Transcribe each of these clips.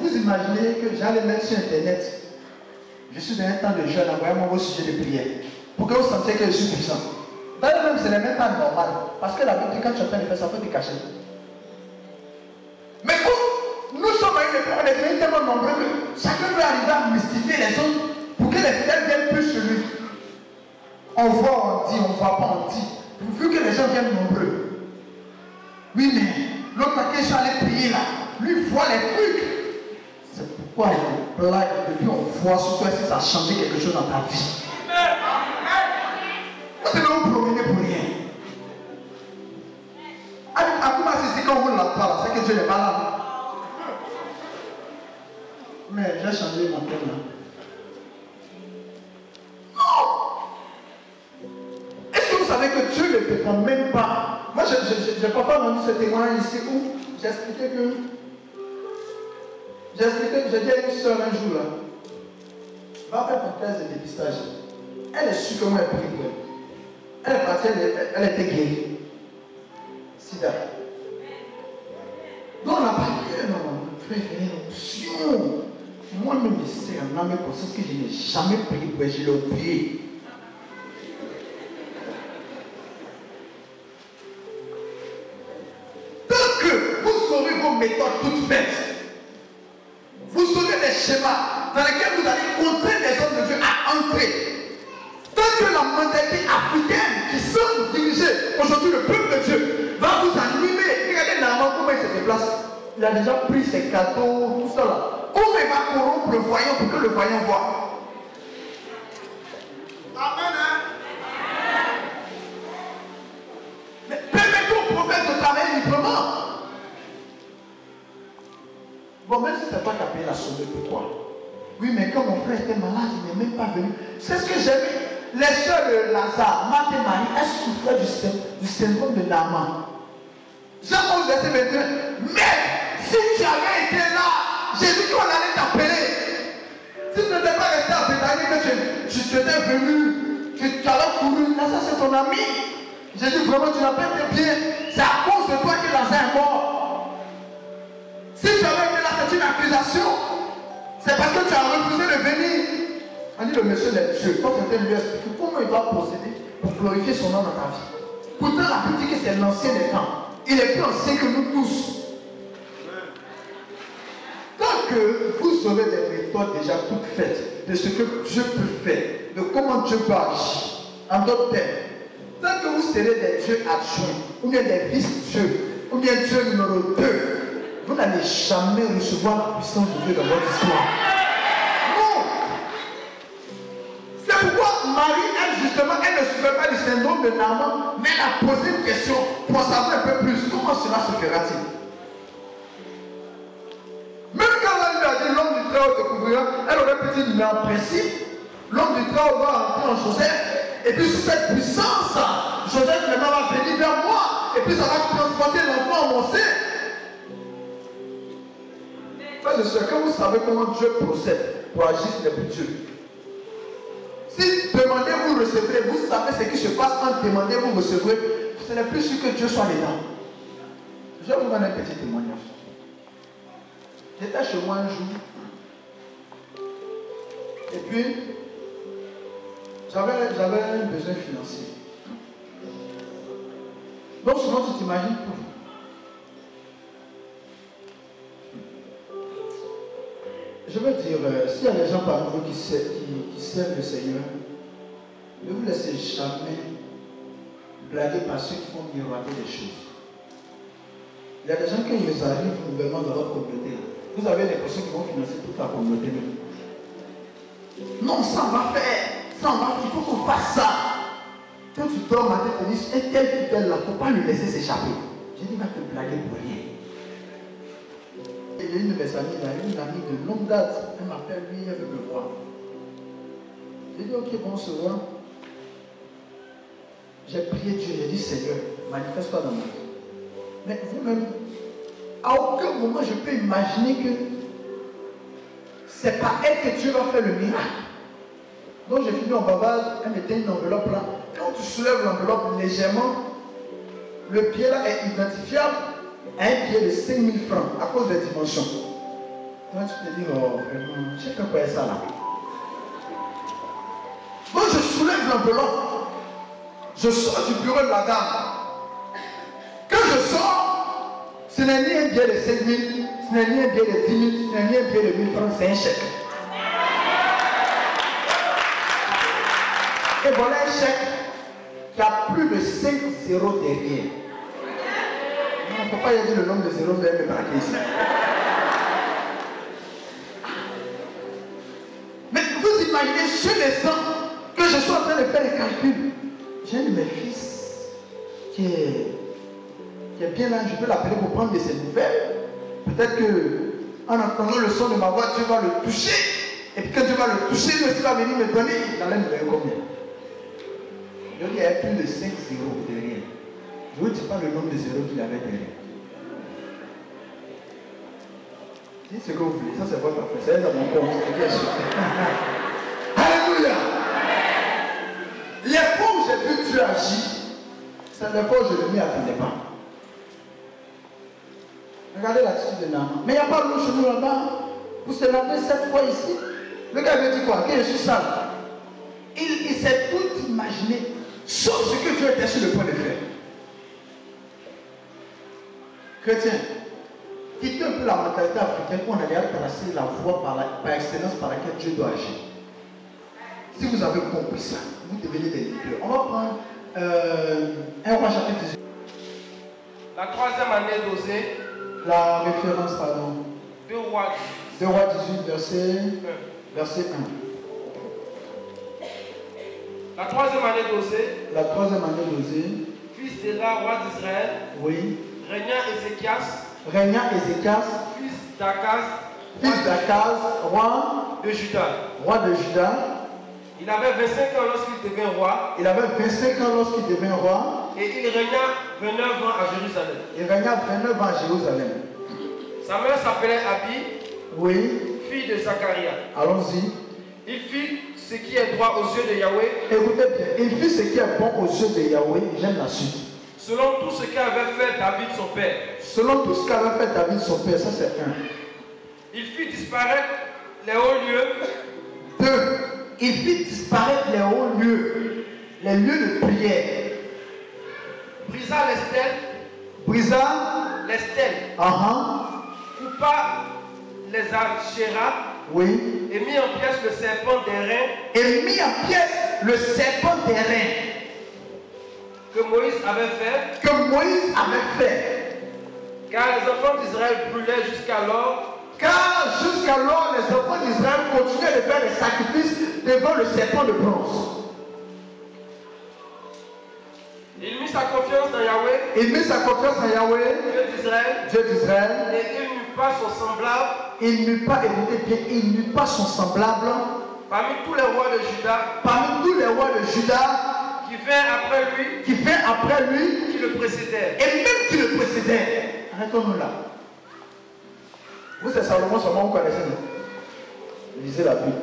Vous imaginez que j'allais mettre sur internet, je suis dans un temps de jeûne, envoyez-moi vos sujets de prière, pour que vous sentiez que je suis puissant. D'ailleurs même, ce n'est même pas normal, parce que la Bible, quand tu es en train de faire ça, il faut te cacher. Mais nous sommes à une époque, on est devenus tellement nombreux que chacun veut arriver à mystifier les autres pour que les fidèles viennent plus chez lui. On voit, on dit, on ne voit pas, on dit. Vu que les gens viennent nombreux. Oui, mais l'autre paquet, je suis allé prier là. Lui, voit les trucs. C'est pourquoi on blague depuis on voit sur toi si ça a changé quelque chose dans ta vie. Vous devez vous promener pour rien. À comment c'est quand on l'entend là, c'est que Dieu n'est pas là. Mais j'ai changé mon thème là. Non! Est-ce que vous savez que Dieu ne te prend même pas? Moi, j'ai parfois rendu ce témoignage ici où j'ai expliqué que j'ai dit à une soeur un jour là, va faire ton test de dépistage. Elle est sûre que moi elle prie pour elle. Elle est partie, elle était guérie. Sida. Donc on n'a pas prié, non, frère, non. Moi-même, je sais en âme et conscience que je n'ai jamais prié pour elle, je l'ai oublié. Tant que vous aurez vos méthodes toutes faites, vous aurez des schémas dans lesquels vous allez contraindre les hommes de Dieu à entrer. Tant que la mentalité africaine qui semble diriger aujourd'hui le peuple de Dieu va vous animer. Regardez Naaman comment il se déplace. Il a déjà pris ses cadeaux, tout ça là. Comment il va corrompre le voyant pour que le voyant voit? Amen. Mais permettez au prophète de travailler librement. Bon, même si ce n'est pas qu'à payer la somme, pourquoi? Oui, mais quand mon frère était malade, il n'est même pas venu. C'est ce que j'ai vu. Les soeurs de Lazare, Marthe et Marie, elles souffraient du syndrome de Naaman. Jean 11, verset 21. Mais si tu avais été là, j'ai dit qu'on allait t'appeler. Si tu n'étais pas resté à Béthanie, que tu étais venu, que tu avais couru, Lazare c'est ton ami. J'ai dit vraiment, tu n'as pas été bien. C'est à cause de toi que Lazare est mort. Si tu avais été là, c'est une accusation. C'est parce que tu as refusé de venir. On dit le monsieur des dieux. Quand on lui explique comment il doit procéder pour glorifier son nom dans ta vie. Pourtant, la Bible dit que c'est l'ancien des temps. Il est plus ancien que nous tous. Tant que vous aurez des méthodes déjà toutes faites de ce que Dieu peut faire, de comment Dieu peut agir, en d'autres termes, tant que vous serez des dieux adjoints, ou bien des vice-dieux, ou bien Dieu numéro 2, vous n'allez jamais recevoir la puissance de Dieu dans votre histoire. Non! C'est pourquoi Marie, elle, justement, elle ne souffrait pas du syndrome de Naaman, mais elle a posé une question pour en savoir un peu plus. Comment cela se fera-t-il? Même quand elle lui a dit l'homme du Très-Haut te couvrira, elle aurait pu dire, mais en principe, l'homme du Très-Haut va entrer en Joseph, et puis sous cette puissance, Joseph maintenant va venir vers moi, et puis ça va transporter l'enfant en mon sein. Frères et sœurs, quand vous savez comment Dieu procède pour agir sur les budgets, si demandez, vous recevrez, vous savez ce qui se passe quand demandez, vous recevrez, ce n'est plus sûr que Dieu soit dedans. Je vais vous donner un petit témoignage. J'étais chez moi un jour, et puis j'avais un besoin financier. Donc souvent tu t'imagines tout. Je veux dire, s'il y a des gens parmi vous qui servent le Seigneur, ne vous laissez jamais blaguer par ceux qui font miroiter les choses. Il y a des gens qui nous arrivent nouvellement dans votre communauté. Vous avez l'impression qu'ils vont financer toute la communauté même. Non, ça va faire. Ça va faire. Il faut qu'on fasse ça. Quand tu dors matin, tu dis, et tel fidèle là, il ne faut pas le laisser s'échapper. J'ai dit, va te blaguer pour rien. Il y a une de mes amies, il y a une amie de longue date. Elle m'appelle, lui, elle veut me voir. J'ai dit, ok, bon, on se voit. J'ai prié Dieu, j'ai dit, Seigneur, manifeste-toi dans ma vie. Mais vous-même, à aucun moment je peux imaginer que c'est par elle que Dieu va faire le miracle. Donc j'ai fini en bavard, elle mettait une enveloppe là. Quand tu soulèves l'enveloppe légèrement, le pied là est identifiable à un pied de 5 000 francs à cause des dimensions. Toi, tu te dis, oh, vraiment, j'ai fait quoi ça là? Moi, je soulève l'enveloppe. Je sors du bureau de la dame. Quand je sors, ce n'est ni un billet de 5 000, ce n'est ni un billet de 10 000, ce n'est ni un billet de 1000 francs, c'est un chèque. Et voilà un chèque qui a plus de 5 zéros derrière. Il ne faut pas y dire le nombre de zéros, vous allez me braquer ici. Mais vous imaginez, sur les 100, que je suis en train de faire les calculs. J'ai un de mes fils qui est bien là, je peux l'appeler pour prendre de ses nouvelles. Peut-être qu'en entendant le son de ma voix, Dieu va le toucher. Et puis quand Dieu va le toucher, lui aussi va venir me donner. Il allait me donner combien? Donc il y avait plus de 5 zéros derrière. Je ne vous dis pas le nombre de zéros qu'il avait derrière. Dites ce que vous voulez, ça c'est votre affaire. C'est dans mon compte. Alléluia! Les fois où j'ai vu Dieu agir, c'est les fois où je ne m'y attendais pas. Regardez l'attitude de Naaman. Mais il n'y a pas l'eau chez nous là-bas. Vous se lavez 7 fois ici. Le gars veut dire quoi? Que je suis sale. Il s'est tout imaginé, sauf ce que Dieu était sur le point de faire. Chrétien, quittez un peu la mentalité africaine où on a déjà tracé la voie par excellence par laquelle Dieu doit agir. Si vous avez compris ça, vous devenez des leaders. On va prendre 1 Roi chapitre 18. La 3e année d'Osée. La référence, pardon. 2 Rois 18, verset 1. La 3e année d'Osée. La 3e année d'Osée. Fils d'Éla, roi d'Israël. Oui. Régna Ézéchias. Fils d'Akaz, roi de Juda. Roi de Juda. Il avait 25 ans lorsqu'il devint roi. Il avait 25 ans lorsqu'il devint roi. Et il régna 29 ans à Jérusalem. Il régna 29 ans à Jérusalem. Sa mère s'appelait Abi. Oui. Fille de Zacharia. Allons-y. Il fit ce qui est droit aux yeux de Yahweh. Écoutez bien. Il fit ce qui est bon aux yeux de Yahweh. J'aime la suite. Selon tout ce qu'avait fait David son père. Selon tout ce qu'avait fait David son père. Ça c'est 1. Il fit disparaître les hauts lieux. 2. Il fit disparaître les hauts lieux. Les lieux de prière. Brisa les stèles. Les stèles. Coupa les archéras. Oui. Et mit en pièces le serpent d'airain. Que Moïse avait fait. Car les enfants d'Israël brûlaient jusqu'alors. Car jusqu'alors, les enfants d'Israël continuaient de faire des sacrifices devant le serpent de bronze. Il mit sa confiance dans Yahweh. Dieu d'Israël. Et il n'eut pas son semblable. Il n'eut pas son semblable. Parmi tous les rois de Juda. Qui vint après lui. Qui le précédait. Et même qui le précédait. Arrêtons-nous là. Vous, c'est Salomon seulement, vous connaissez, non? Lisez la Bible.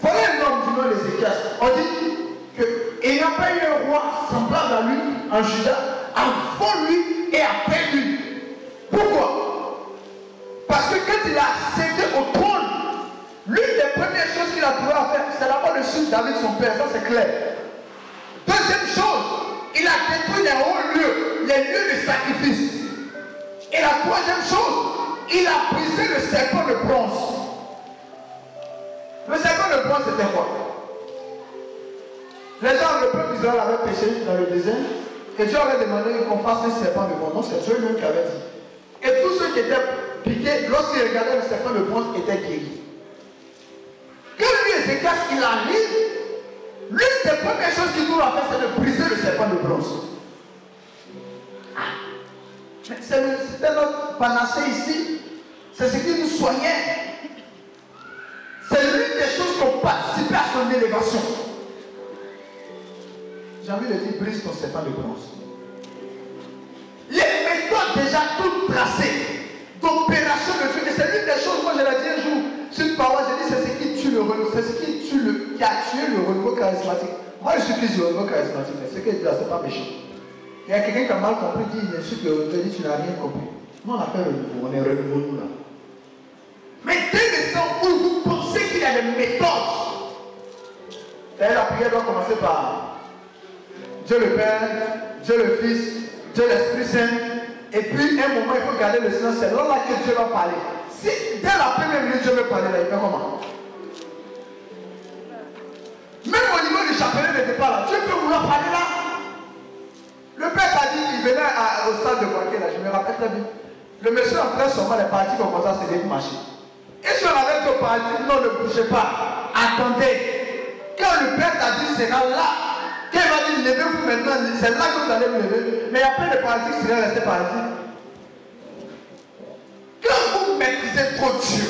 Voilà un homme du nom d'Ézéchias. On dit qu'il n'y a pas eu un roi semblable à lui en Juda avant lui et après lui. Pourquoi? Parce que quand il a accédé au trône, l'une des premières choses qu'il a trouvé à faire, c'est d'abord de suivre David son père, ça c'est clair. Deuxième chose, il a détruit les hauts lieux, les lieux de sacrifice. Et la troisième chose, il a brisé le serpent de bronze. Le serpent de bronze c'était quoi? Les gens, le peuple d'Israël avait péché dans le désert. Et Dieu avait demandé qu'on fasse un serpent de bronze. Donc c'est Dieu lui qui avait dit. Et tous ceux qui étaient piqués, lorsqu'ils regardaient le serpent de bronze, étaient guéris. Quand lui, Ézéchias, il arrive, l'une des premières choses qu'il doit faire, c'est de briser le serpent de bronze. C'était notre panacée ici. C'est ce qui nous soignait. C'est l'une des choses qui ont participé à son élévation. J'ai envie de dire, brise ton serpent de bronze. Les méthodes déjà toutes tracées d'opération de Dieu. Et c'est l'une des choses, moi je l'ai dit un jour sur une parole, j'ai dit c'est ce qui tue le renouveau, c'est ce qui a tué le renouveau charismatique. Moi je suis fils du renouveau charismatique, mais ce qu'il dit là, c'est pas méchant. Il y a quelqu'un qui a mal compris, dit il insulte le renouveau, il dit tu n'as rien compris. Nous on appelle renouveau, on est renouveau nous là. Mais dès l'instant où vous pensez qu'il y a des méthodes, la prière doit commencer par Dieu le Père, Dieu le Fils, Dieu l'Esprit Saint, et puis un moment il faut garder le silence, c'est là que Dieu va parler. Si dès la première minute Dieu veut parler là, il fait comment? Même au niveau du chapelet de départ là, Dieu peut vouloir parler là. Le père t'a dit qu'il venait au stade de Boaké là, je me rappelle très bien. Le monsieur en train seulement les parties comme ça, c'est des marcher. Et si on avait dit au paradis, non, ne bougez pas, attendez. Quand le père t'a dit c'est là, quand il va dire levez-vous maintenant, c'est là que vous allez vous lever. Mais après le paradis, il serait resté paradis. Quand vous maîtrisez trop Dieu,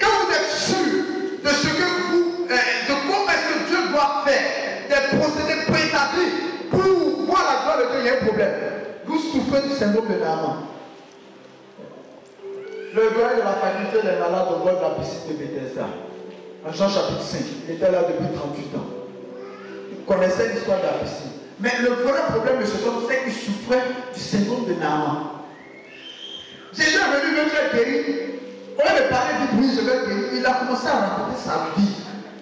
quand vous êtes sûr de ce que vous, de comment est-ce que Dieu doit faire, des procédés préétablis pour voir la gloire de Dieu, il y a un problème. Vous souffrez du syndrome de Naaman. Le doyen de la faculté des malades au bord de la piscine de Bethesda, en Jean chapitre 5, il était là depuis 38 ans. Il connaissait l'histoire de la piscine. Mais le vrai problème de ce homme, c'est qu'il souffrait du syndrome de Naaman. Jésus est venu me faire guérir. On lui parlait, il dit oui, je vais guérir. Il a commencé à raconter sa vie.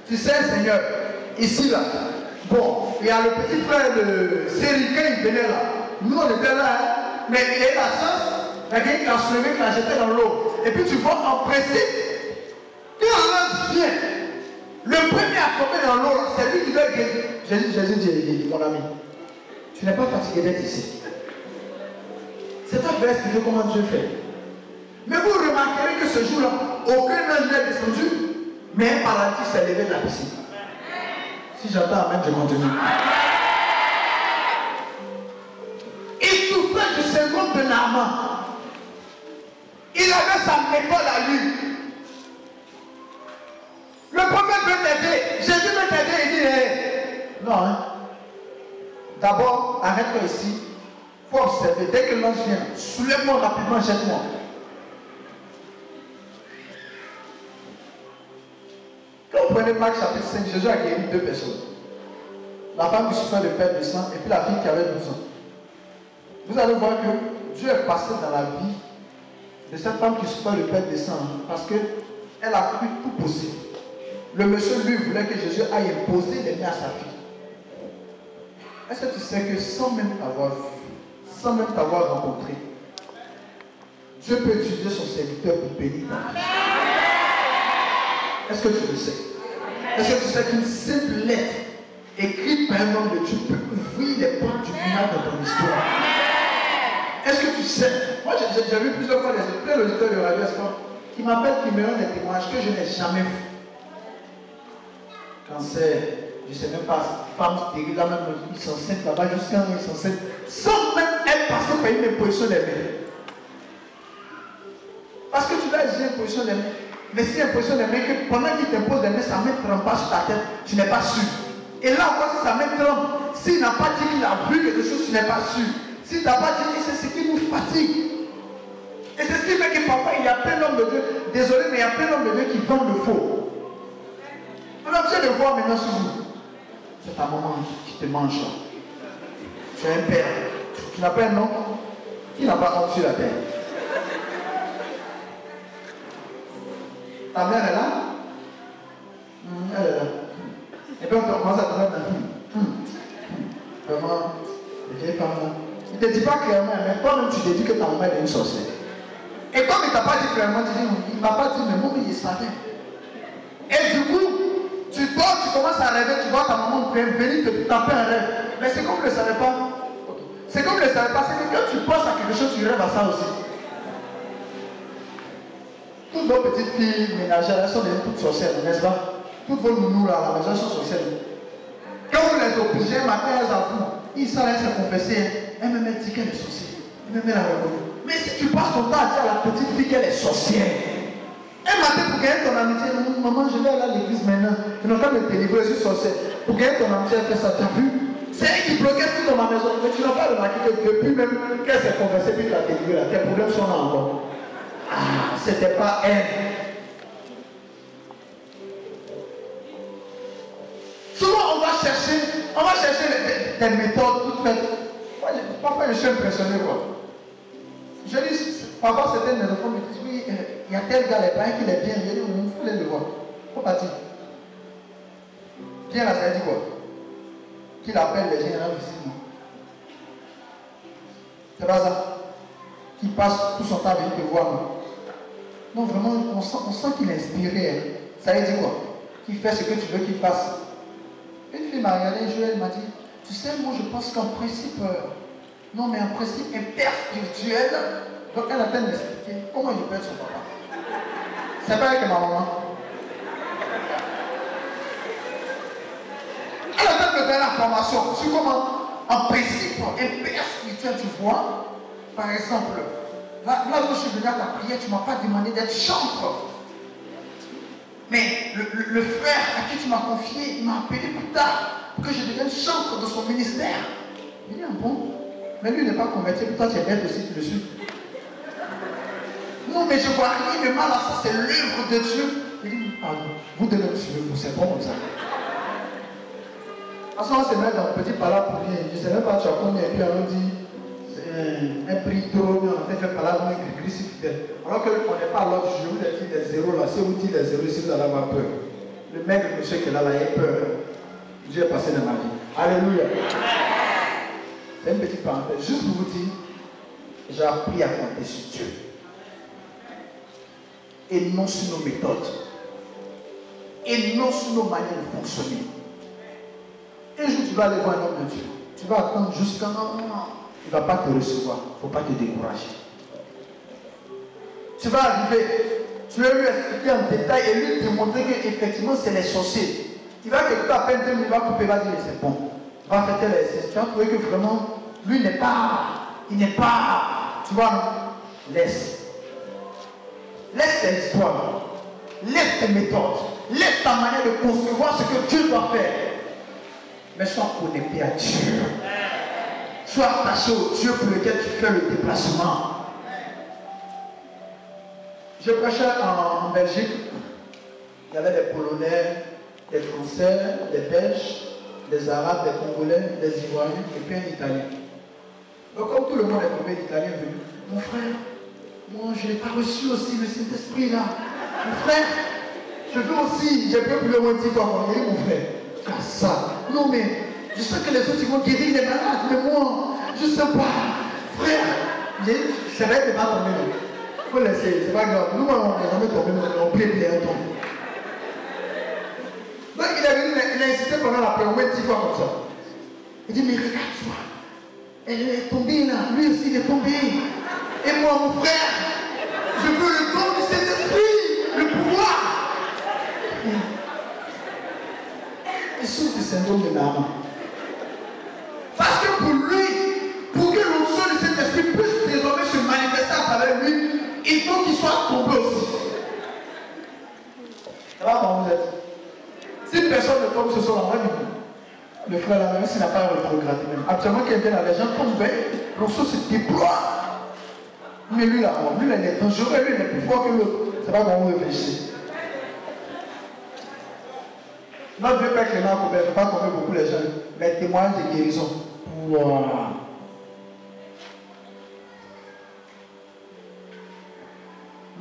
Tu sais, Seigneur, ici là, bon, il y a le petit frère de Série, quand il venait là. Nous on était là, hein, mais il a eu la chance. Il y a quelqu'un qui l'a soulevé, qui l'a jeté dans l'eau. Et puis tu vois, en principe, quand l'ange vient, le premier à tomber dans l'eau, c'est lui qui doit guérir. Jésus dit, mon ami, tu n'es pas fatigué d'être ici. C'est toi qui vas expliquer comment Dieu fait. Mais vous remarquerez que ce jour-là, aucun ange n'est descendu, mais un paralytique s'est levé de la piscine. Si j'entends Amen, je continue. Il souffrait du syndrome de Naaman. Il avait sa méthode à lui. Le prophète veut t'aider. Jésus veut t'aider. Il dit, hey. Non, hein. D'abord, arrête-toi ici. Il faut observer. Dès que l'ange vient, soulève-moi rapidement, jette-moi. Quand vous prenez Marc chapitre 5, Jésus a guéri 2 personnes. La femme qui souffrait de perte de sang et puis la fille qui avait 12 ans. Vous allez voir que Dieu est passé dans la vie de cette femme qui souffrait de perte de sang parce qu'elle a cru tout possible. Le monsieur lui voulait que Jésus aille imposer les mains à sa fille. Est-ce que tu sais que sans même t'avoir vu, sans même t'avoir rencontré, Dieu peut utiliser son serviteur pour bénir ta vie? Est-ce que tu le sais? Est-ce que tu sais qu'une simple lettre écrite par un homme de Dieu peut ouvrir les portes du miracle dans ton histoire? Est-ce que tu sais? Moi j'ai vu plusieurs fois plein d'auditeurs de Radio Espoir qui m'appellent, qui me donnent des témoignages que je n'ai jamais vu. Cancer, je ne sais même pas, femme stérile, là même, ils sont enceintes là-bas, jusqu'à ils sont enceintes, sans même être passé par une imposition des mains. Parce que tu dois agir une imposition des mains. Mais si imposition des mains, que pendant qu'il t'impose des mains, sa main ne trempe pas sur ta tête, tu n'es pas sûr. Et là encore, si sa main trempe, s'il n'a pas dit qu'il a vu quelque chose, tu n'es pas sûr. S'il n'a pas dit, c'est ce qui nous fatigue. Et c'est ce qui fait que parfois, il y a plein d'hommes de Dieu, désolé, mais il y a plein d'hommes de Dieu qui vendent le faux. On a besoin de voir maintenant sur vous. C'est ta maman qui te mange là. Tu as un père. Tu n'as pas un nom qui n'a pas honte sur la terre. Ta mère est là? Elle est là. Et puis on commence à te dire, vraiment, les vieilles femmes là. Il ne te dit pas clairement, mais toi-même tu te dis que ta maman est une sorcière. Et comme il ne t'a pas dit clairement, tu dis, il ne m'a pas dit, mais moi il savait. Et du coup, tu dors, tu commences à rêver, tu vois ta maman venir te taper un rêve. Mais c'est comme je ne le savais pas. C'est comme je ne le savais pas, c'est que quand tu penses à quelque chose, tu rêves à ça aussi. Toutes vos petites filles ménagères, elles sont devenues toutes sorcières, n'est-ce pas? Toutes vos nounous là, à la maison sont sorcières. Quand vous les obligez, un matin, elles avouent. Ils s'en laissent se confesser. Elle me dit qu'elle est sorcière. Elle me met la reconnaître. Mais si tu passes ton temps à dire à la petite fille qu'elle est sorcière, un matin, pour gagner ton amitié, maman, je vais aller à l'église maintenant. Ils n'ont pas me délivrer, je suis sorcière. Pour gagner ton amitié, elle fait ça, tu as vu? C'est elle qui bloquait tout dans ma maison. Mais tu n'as pas remarqué que depuis même qu'elle s'est confessée, puis tu l'as délivré, tes problèmes sont là encore. Ah, c'était pas elle. Souvent, on va chercher des méthodes toutes faites. Parfois, je suis impressionné, quoi. Je dis, Parfois, certains enfants me disent, oui, il y a tel gars, les parents qui est bien, il faut aller le voir. Faut partir. Bien là, ça dit quoi? Qu'il appelle les gens, il y en a visite. C'est pas ça. Qu'il passe tout son temps à venir te voir. Non, vraiment, on sent qu'il est inspiré. Hein. Ça veut dire quoi? Qu'il fait ce que tu veux qu'il fasse. Une fille m'a regardé un jour, elle m'a dit, tu sais, moi je pense qu'en principe, non mais en principe, un père spirituel, donc elle a peine d'expliquer comment il peut être son papa. C'est pas avec ma maman. Elle a peine de donner la formation sur comment, en principe, un père spirituel, tu vois, par exemple, là où je suis venu à ta prière, tu ne m'as pas demandé d'être chantre. Mais le frère à qui tu m'as confié, il m'a appelé plus tard pour que je devienne chantre de son ministère. Il dit, ah bon? Mais lui, il n'est pas converti, puis toi, tu es bête aussi, tu le suis. Non, mais je vois rien de mal à ça, c'est l'œuvre de Dieu. Il dit, pardon, vous devez me suivre, c'est bon comme ça. À ce moment, c'est mettre dans un petit palabre pour dire, je ne sais même pas, tu as combien, et puis on dit, un prix trop bien, on fait palabre, un gris si fidèle. Alors qu'on n'est pas à l'autre, je vous ai dit les zéros là, si vous dites les zéros, si vous allez avoir peur. Le mec, le monsieur qui est là, il a peur. Dieu est passé dans ma vie. Alléluia. C'est une petite parenthèse, juste pour vous dire, j'ai appris à compter sur Dieu. Et non sur nos méthodes. Et non sur nos manières de fonctionner. Un jour, tu vas aller voir un homme de Dieu. Tu vas attendre jusqu'à un moment. Il ne va pas te recevoir. Il ne faut pas te décourager. Tu vas arriver. Tu vas lui expliquer en détail et lui démontrer qu'effectivement, c'est les sorciers. Il va quelque part à peine 2 minutes, il va couper, il va dire c'est bon. Il va faire tel essai. Tu vas trouver que vraiment, lui n'est pas. Il n'est pas. Tu vois, non? Laisse. Laisse tes histoires. Laisse tes méthodes. Laisse ta manière de concevoir ce que Dieu doit faire. Mais sois connecté à Dieu. Sois attaché au Dieu pour lequel tu fais le déplacement. Je prêchais en Belgique. Il y avait des Polonais, des Français, des Belges, des Arabes, des Congolais, des Ivoiriens et puis un Italien. Donc comme tout le monde est tombé, l'Italien est venu. Mon frère, moi je n'ai pas reçu aussi le Saint-Esprit là. Mon frère, je veux aussi, j'ai bien plus loin de 10 fois mon frère. Ah ça. Non mais, je sais que les autres ils vont guérir les malades, mais moi, je ne sais pas. Frère, c'est vrai que pas tombé. Il faut laisser, c'est pas grave. Nous, on n'est jamais tombé, on prie bien un temps. Donc il a insisté pendant la prière, au moins 10 fois comme ça. Il dit, mais regarde-toi. Elle est tombée là, lui aussi il est tombé. Et moi, mon frère, je veux le don du Saint-Esprit, le pouvoir. Il souffre du syndrome de Naaman. Parce que pour lui, pour que l'onction du Saint-Esprit puisse désormais se manifester à travers lui, il faut qu'il soit tombé aussi. Ça va comment vous êtes? Si personne ne tombe ce soir, on va dire. Le frère là, même s'il n'a pas rétrogradé même. Actuellement, quelqu'un là, les gens tombent, l'onction se déploie. Mais lui là, il est dangereux, lui il est plus fort que l'autre. C'est pas comment vous réfléchissez. Notre vieux père Clément Coubert, il ne faut pas tomber beaucoup les gens, mais témoignages de guérison. Wow.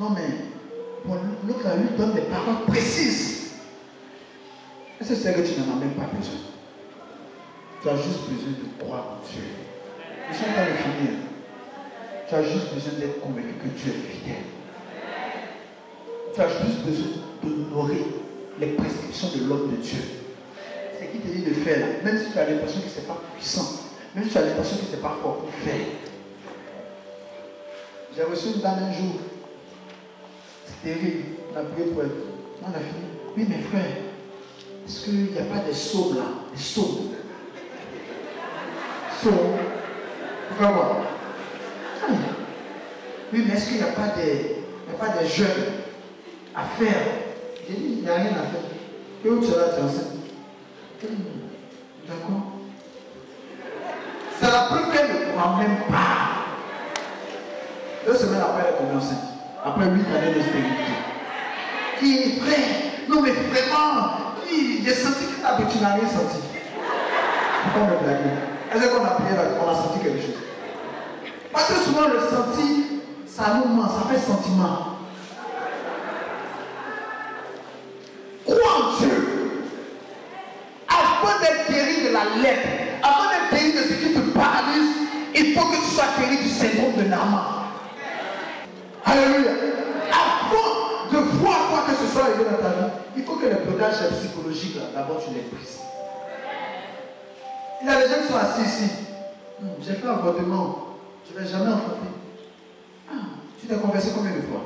Non mais, bon, l'autre là, lui donne des paroles précises. Est-ce que c'est que tu n'en as même pas besoin? Tu as juste besoin de croire en Dieu. Ils ne sont pas de finir. Tu as juste besoin d'être convaincu que Dieu est fidèle. Tu as juste besoin d'honorer les prescriptions de l'homme de Dieu. C'est qui te dit de faire là, même si tu as l'impression que ce n'est pas puissant, même si tu as l'impression que ce n'est pas fort pour faire. J'ai reçu une dame un jour. C'est terrible. On a prié pour elle. On a fini. Oui, mes frères, est-ce qu'il n'y a pas des sauts là? Des sauts. Sauts. Vous pouvez voir. Oui, mais est-ce qu'il n'y a pas des jeunes à faire? J'ai dit, il n'y a rien à faire. Et où tu vas te enseigner? D'accord. C'est la preuve qu'elle ne croit même pas. 2 semaines après, elle est tombée enceinte. Après 8 années de stérilité. Qui est frère? Non, mais vraiment, j'ai senti que tu n'as rien senti. Pourquoi me blaguer? Est-ce qu'on a prié là, on a senti quelque chose? Parce que souvent, le senti, Ça nous ment, ça fait sentiment. Crois en Dieu. Afin d'être guéri de la lèpre, afin d'être guéri de ce qui te paralyse, il faut que tu sois guéri du syndrome de Naaman. Alléluia. Avant de voir quoi que ce soit arrivé dans ta vie, il faut que les blocages psychologiques, d'abord tu les brises. Il y a des gens qui sont assis ici. J'ai fait un avortement. Je ne vais jamais enfanter. Tu t'es confessé combien de fois?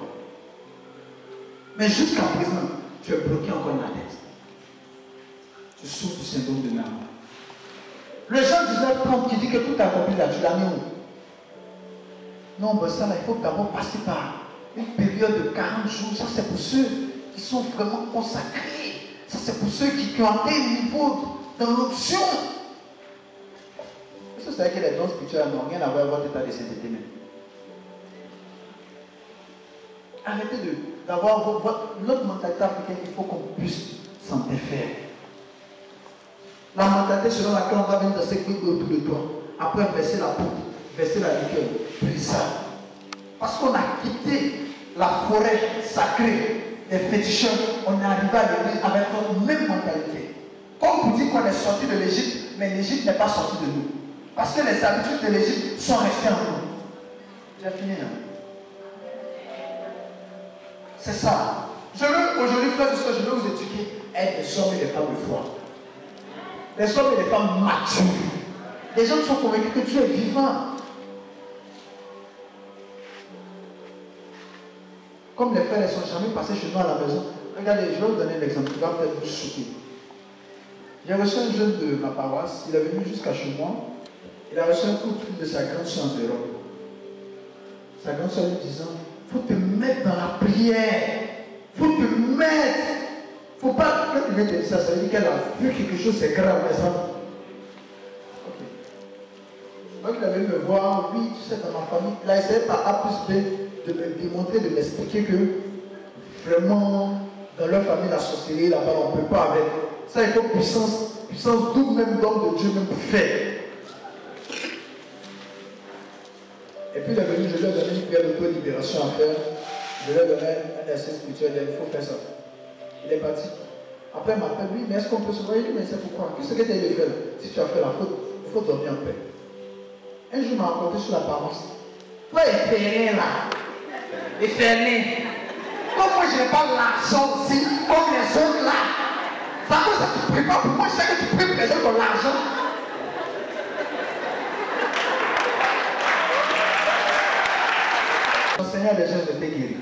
Mais jusqu'à présent, tu es bloqué encore dans la tête. Tu souffres du syndrome de Naaman. Le Jean 19:30 qui dit que tout accompli là, tu l'as mis où? Non, ben ça là, il faut d'abord passer par une période de 40 jours. Ça c'est pour ceux qui sont vraiment consacrés. Ça c'est pour ceux qui ont atteint un niveau dans l'option. Vous savez que les dons spirituels n'ont rien à voir avec votre état de sainteté même. Arrêtez d'avoir notre mentalité africaine, il faut qu'on puisse s'en défaire. La mentalité selon laquelle on va venir danser autour de toi, après verser la poudre, verser la liqueur, puis ça. Parce qu'on a quitté la forêt sacrée des féticheurs, on est arrivé à l'église avec notre même mentalité. Comme vous dites qu'on est sorti de l'Égypte, mais l'Égypte n'est pas sortie de nous. Parce que les habitudes de l'Égypte sont restées en nous. J'ai fini. C'est ça. Je veux aujourd'hui, frère, je veux vous éduquer à être des hommes et des femmes de foi. Des hommes et des femmes matures. Des gens qui sont convaincus que Dieu est vivant. Comme les frères ne sont jamais passés chez nous à la maison. Regardez, je vais vous donner l'exemple qui va peut-être vous choquer. J'ai reçu un jeune de ma paroisse, il est venu jusqu'à chez moi. Il a reçu un coup de fil de sa grande soeur en Europe. Sa grande soeur lui disant, il faut te mettre dans la prière. Il faut te mettre. Il ne faut pas, quand il vient te dire ça, ça veut dire qu'elle a vu quelque chose, c'est grave, mais ça. Ok. Donc il avait me voir, oui, tu sais, dans ma famille, il a essayé par A plus B de me démontrer, de m'expliquer que vraiment, dans leur famille, la sorcellerie, là-bas, on ne peut pas avec. Ça, il faut puissance double même d'homme de Dieu, même pour faire. Et puis il est venu, je lui ai donné une prière d'auto-libération à faire. Je lui ai donné un essai spirituel, il faut faire ça. Il est parti. Après il m'appelle, oui, mais est-ce qu'on peut se voir? Il dit, mais c'est pourquoi? Qu'est-ce que tu as dit de faire? Si tu as fait la faute, il faut dormir en paix. Un jour, il m'a rencontré sur la paroisse. Toi, il fait rien là. Il fait rien. Comme moi, je n'ai pas l'argent aussi, comme les autres là. Ça cause que tu ne pries pas pour moi, je sais que tu pries pour les autres qui ont l'argent. Le Seigneur des gens étaient guéris.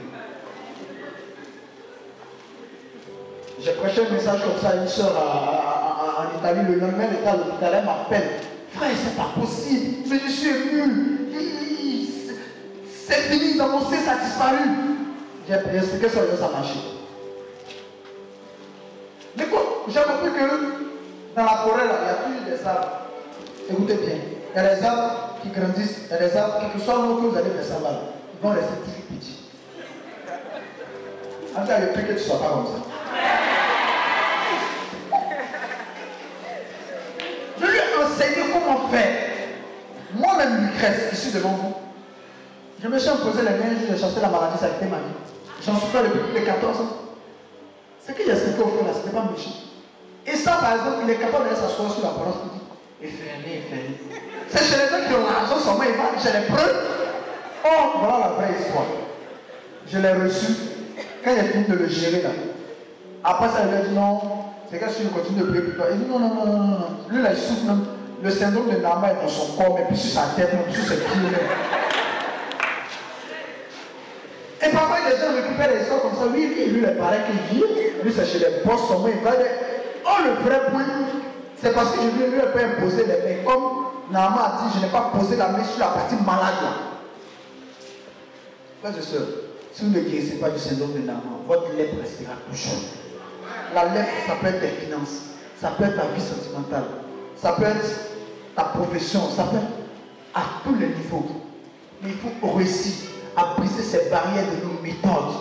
J'ai prêché un message comme ça à une soeur en Italie. Le lendemain, l'état à l'hôpital, elle m'appelle. Frère, c'est pas possible. Mais je suis ému. C'est fini, dans mon sein, ça a disparu. J'ai expliqué ça, ça a marché. Mais j'ai compris que dans la forêt, là, il y a toujours des arbres. Écoutez bien. Il y a des arbres qui grandissent. Il y a des arbres, quel que soit l'eau que vous allez faire ça là, ils vont rester toujours petits. En tout cas, je prie que tu ne sois pas comme ça. Je lui ai enseigné comment faire. Moi-même, Lucrèce, ici devant vous, je me suis imposé les mains, j'ai chassé la maladie, ça a été ma vie. J'en souffrais depuis plus de 14 ans. Ce que j'ai expliqué au frère là, ce n'était pas méchant. Et ça, par exemple, il est capable d'aller s'asseoir sur la parole pour dire, il fait rien, il fait rien. C'est chez les gens qui ont l'argent, seulement ils vont, j'ai les preuves. Oh, voilà la vraie histoire. Je l'ai reçu. Quand il a fini de le gérer là, après ça, il lui a dit non, c'est que si je continue de prier pour toi. Il dit non. Lui là, il souffre même. Le syndrome de Naaman est dans son corps, mais puis sur sa tête, même sur ses pieds. Même. Et parfois, les gens récupèrent les histoires comme ça. Oui, lui, il paraît qu'il vit. Lui, c'est chez les boss, seulement il va dire oh, le vrai point, c'est parce que je lui ai pas imposé les mains. Comme Naaman a dit, je n'ai pas posé la main sur la partie malade là. Frères et sœurs, si vous ne guérissez pas du syndrome de Naaman, votre lèpre restera toujours. La lèpre, ça peut être tes finances, ça peut être ta vie sentimentale, ça peut être ta profession, ça peut être à tous les niveaux. Mais il faut réussir à briser ces barrières de nos méthodes.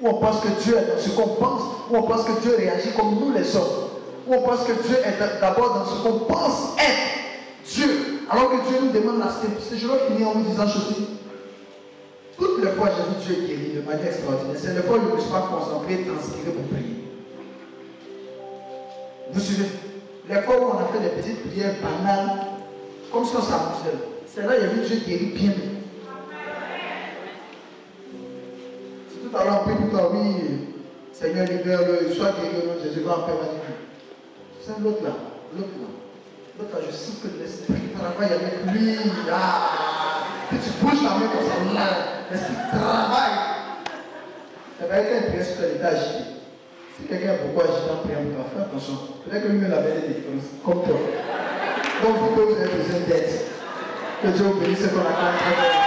Où on pense que Dieu est dans ce qu'on pense, où on pense que Dieu réagit comme nous les hommes, où on pense que Dieu est d'abord dans ce qu'on pense être Dieu, alors que Dieu nous demande la simplicité. Je vais finir en vous disant ceci. Toutes les fois j'ai vu Dieu guérir de manière extraordinaire. C'est les fois où je ne me suis pas concentré et transpiré pour prier. Vous suivez? Les fois où on a fait des petites prières banales, comme si on s'amusait. C'est là qu'il y a vu Dieu guérir bien. C'est tout à l'heure, on prie pour toi, oui, Seigneur, libère-le, sois guéri au nom de Jésus, va en paix, va dire. C'est l'autre là, l'autre là. L'autre là, je sens que l'esprit travaille avec lui. Que tu bouges la main comme ça, l'esprit travaille. Ça va être un principe de l'état agité. Si quelqu'un a beaucoup agité en priant, on va faire attention. Peut-être que lui-même avait des différences, comme toi. Donc, vous avez besoin d'aide. Que Dieu vous bénisse, qu'on a compris.